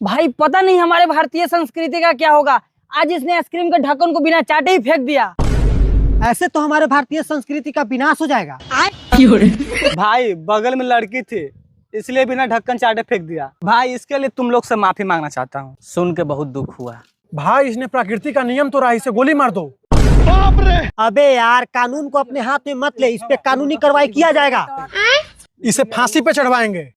भाई पता नहीं हमारे भारतीय संस्कृति का क्या होगा, आज इसने आइसक्रीम के ढक्कन को बिना चाटे ही फेंक दिया। ऐसे तो हमारे भारतीय संस्कृति का विनाश हो जाएगा। भाई बगल में लड़की थी इसलिए बिना ढक्कन चाटे फेंक दिया। भाई इसके लिए तुम लोग से माफी मांगना चाहता हूँ, सुन के बहुत दुख हुआ। भाई इसने प्रकृति का नियम तोड़ा, इसे गोली मार दो। अबे यार, कानून को अपने हाथ में मत ले, इस पे कानूनी कार्रवाई किया जाएगा। इसे फांसी पे चढ़वाएंगे।